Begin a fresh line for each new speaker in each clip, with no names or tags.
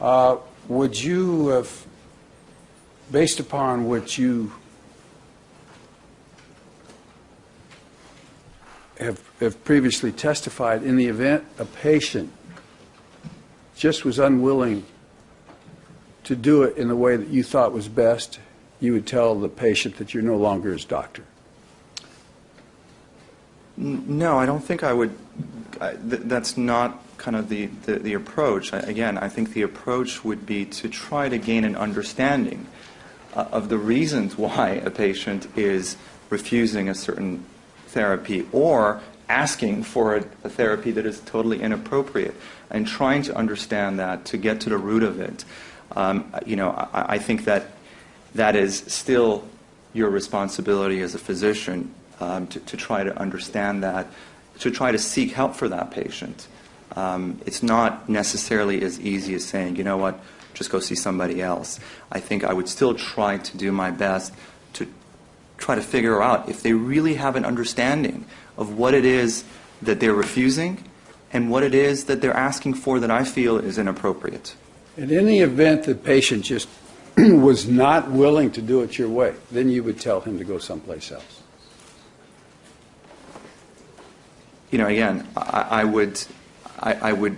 Would you have, based upon what you have previously testified, in the event a patient just was unwilling to do it in the way that you thought was best, you would tell the patient that you're no longer his doctor?
No, I don't think I would. That's not kind of the approach. Again, I think the approach would be to try to gain an understanding of the reasons why a patient is refusing a certain therapy or asking for a therapy that is totally inappropriate, and trying to understand that to get to the root of it. I think that is still your responsibility as a physician, to try to understand that, to try to seek help for that patient. It's not necessarily as easy as saying, you know what, just go see somebody else. I think I would still try to do my best to try to figure out if they really have an understanding of what it is that they're refusing and what it is that they're asking for that I feel is inappropriate.
And in the event the patient just was not willing to do it your way, then you would tell him to go someplace else.
Again, I would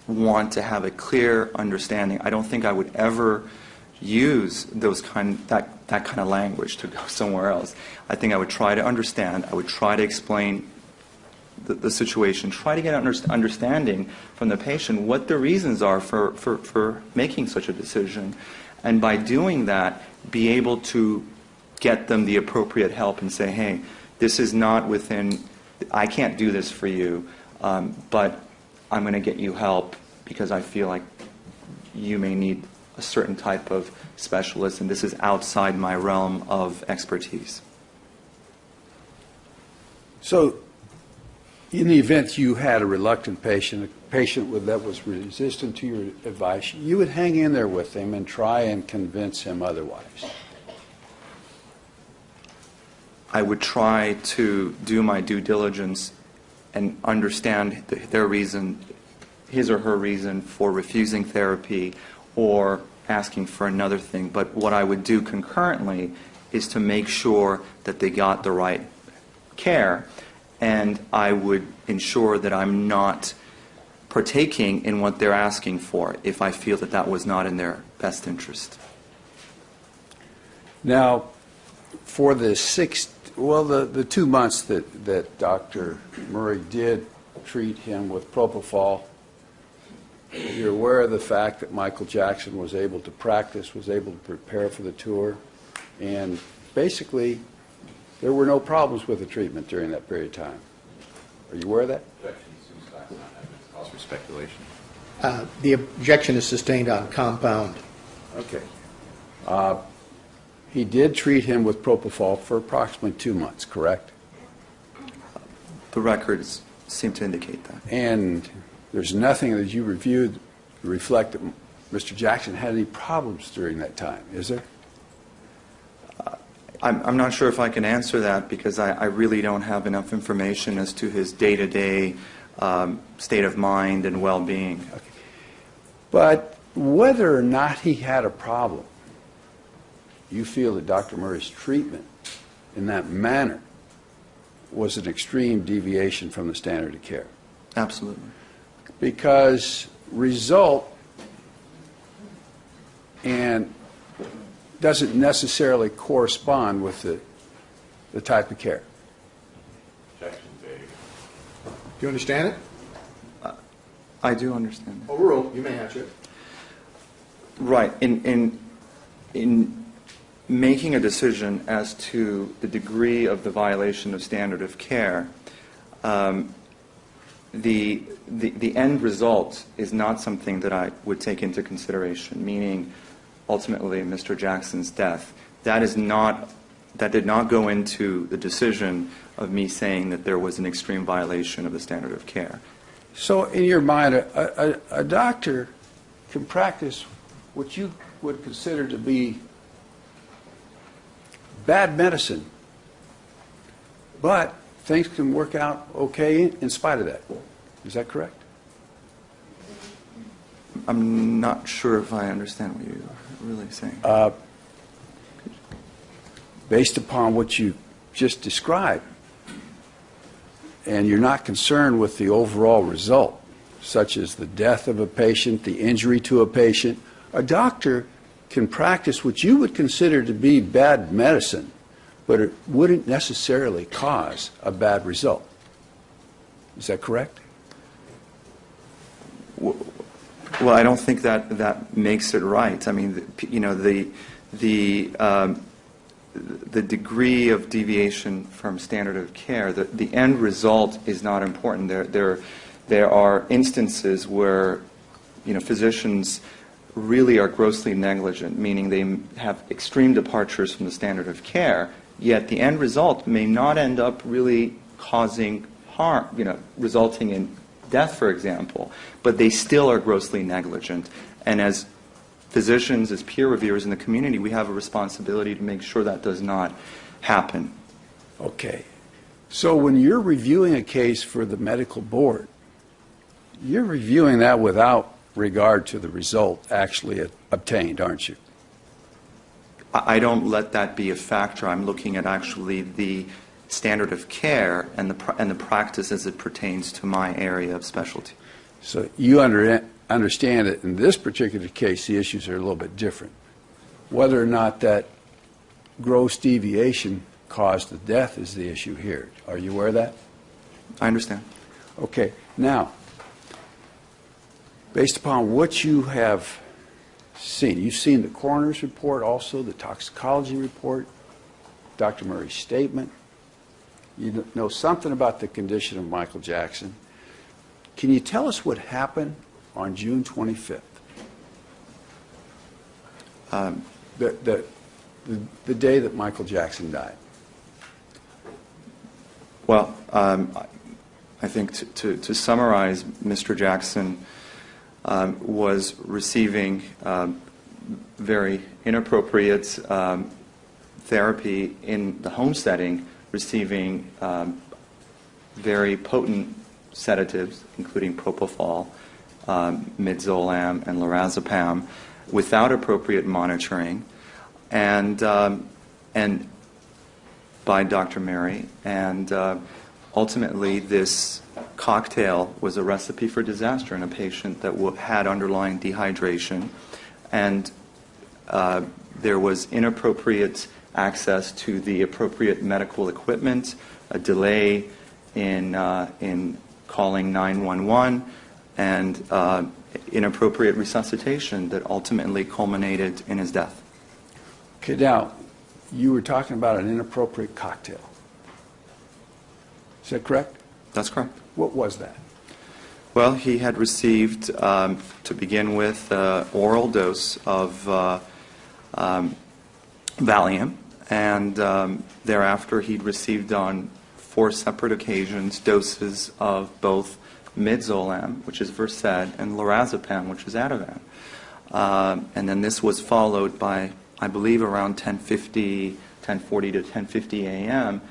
want to have a clear understanding. I don't think I would ever use that kind of language to go somewhere else. I think I would try to understand. I would try to explain the situation, try to get an understanding from the patient what the reasons are for making such a decision, and by doing that, be able to get them the appropriate help and say, hey, this is not within, I can't do this for you, but I'm going to get you help because I feel like you may need a certain type of specialist, and this is outside my realm of expertise.
So, in the event you had a reluctant patient, a patient that was resistant to your advice, you would hang in there with him and try and convince him otherwise.
I would try to do my due diligence and understand their reason, his or her reason for refusing therapy or asking for another thing. But what I would do concurrently is to make sure that they got the right care, and I would ensure that I'm not partaking in what they're asking for if I feel that that was not in their best interest.
Now, for the 2 months that Dr. Murray did treat him with propofol, you're aware of the fact that Michael Jackson was able to practice, was able to prepare for the tour, and basically there were no problems with the treatment during that period of time. Are you aware of that?
Calls for speculation.
The objection is sustained on compound.
Okay. He did treat him with propofol for approximately 2 months, correct?
The records seem to indicate that.
And there's nothing that you reviewed to reflect that Mr. Jackson had any problems during that time, is there?
I'm not sure if I can answer that because I really don't have enough information as to his day-to-day state of mind and well-being.
Okay. But whether or not he had a problem, you feel that Dr. Murray's treatment in that manner was an extreme deviation from the standard of care?
Absolutely.
Because result and doesn't necessarily correspond with the type of care.
Do you understand it?
I do understand.
Overruled. You may answer it.
Right. In making a decision as to the degree of the violation of standard of care, the end result is not something that I would take into consideration, meaning ultimately Mr. Jackson's death. That did not go into the decision of me saying that there was an extreme violation of the standard of care.
So in your mind, a doctor can practice what you would consider to be bad medicine, but things can work out okay in spite of that. Is that correct?
I'm not sure if I understand what you're really saying.
Based upon what you just described, and you're not concerned with the overall result, such as the death of a patient, the injury to a patient, a doctor can practice what you would consider to be bad medicine, but it wouldn't necessarily cause a bad result. Is that correct?
Well, I don't think that makes it right. I mean, the degree of deviation from standard of care, the end result is not important. There are instances where, physicians really are grossly negligent, meaning they have extreme departures from the standard of care, yet the end result may not end up really causing harm, resulting in death, for example, but they still are grossly negligent. And as physicians, as peer reviewers in the community, we have a responsibility to make sure that does not happen.
Okay. So when you're reviewing a case for the medical board, you're reviewing that without regard to the result actually obtained, aren't you?
I don't let that be a factor. I'm looking at actually the standard of care and the practice as it pertains to my area of specialty.
So you understand that in this particular case, the issues are a little bit different. Whether or not that gross deviation caused the death is the issue here. Are you aware of that?
I understand.
Okay. Now, based upon what you have seen, you've seen the coroner's report, also the toxicology report, Dr. Murray's statement. You know something about the condition of Michael Jackson. Can you tell us what happened on June 25th? The day that Michael Jackson died.
Well, I think to summarize, Mr. Jackson was receiving very inappropriate therapy in the home setting, receiving very potent sedatives, including propofol, midazolam, and lorazepam, without appropriate monitoring, and by Dr. Murray, and ultimately this cocktail was a recipe for disaster in a patient that had underlying dehydration, and there was inappropriate access to the appropriate medical equipment, a delay in calling 911, and inappropriate resuscitation that ultimately culminated in his death.
Okay, now, you were talking about an inappropriate cocktail. Is that correct?
That's correct.
What was that?
Well, he had received, to begin with, oral dose of Valium, and thereafter he'd received on 4 separate occasions doses of both midazolam, which is Versed, and lorazepam, which is Ativan. And then this was followed by, I believe, around 10:40 to 10:50 a.m.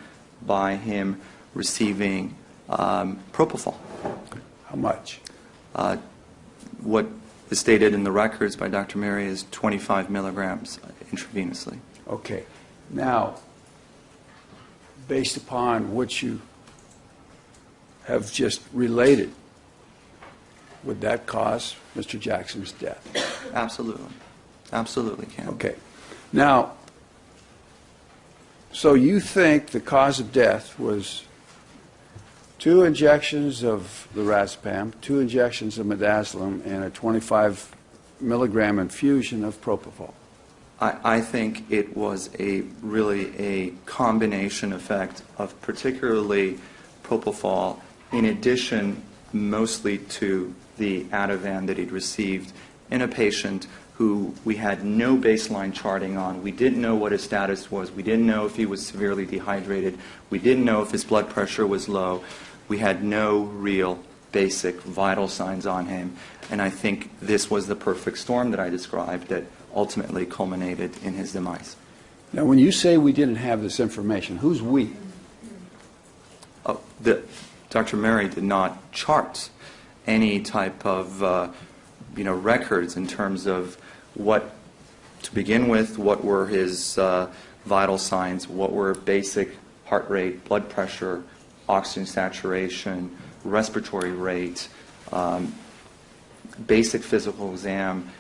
by him receiving propofol.
How much?
What is stated in the records by Dr. Murray is 25 milligrams intravenously.
Okay. Now, based upon what you have just related, would that cause Mr. Jackson's death?
Absolutely. Absolutely can.
Okay. Now, so you think the cause of death was 2 injections of lorazepam, 2 injections of midazolam, and a 25 milligram infusion of propofol?
I think it was really a combination effect of particularly propofol, in addition mostly to the Ativan that he'd received in a patient who we had no baseline charting on. We didn't know what his status was. We didn't know if he was severely dehydrated. We didn't know if his blood pressure was low. We had no real basic vital signs on him. And I think this was the perfect storm that I described that ultimately culminated in his demise.
Now, when you say we didn't have this information, who's we?
Dr. Murray did not chart any type of records in terms of what, to begin with, what were his vital signs, what were basic heart rate, blood pressure, oxygen saturation, respiratory rate, basic physical exam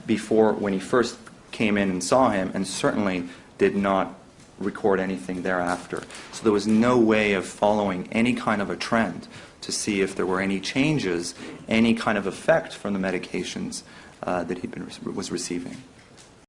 before, when he first came in and saw him, and certainly did not record anything thereafter. So there was no way of following any kind of a trend to see if there were any changes, any kind of effect from the medications that he was receiving.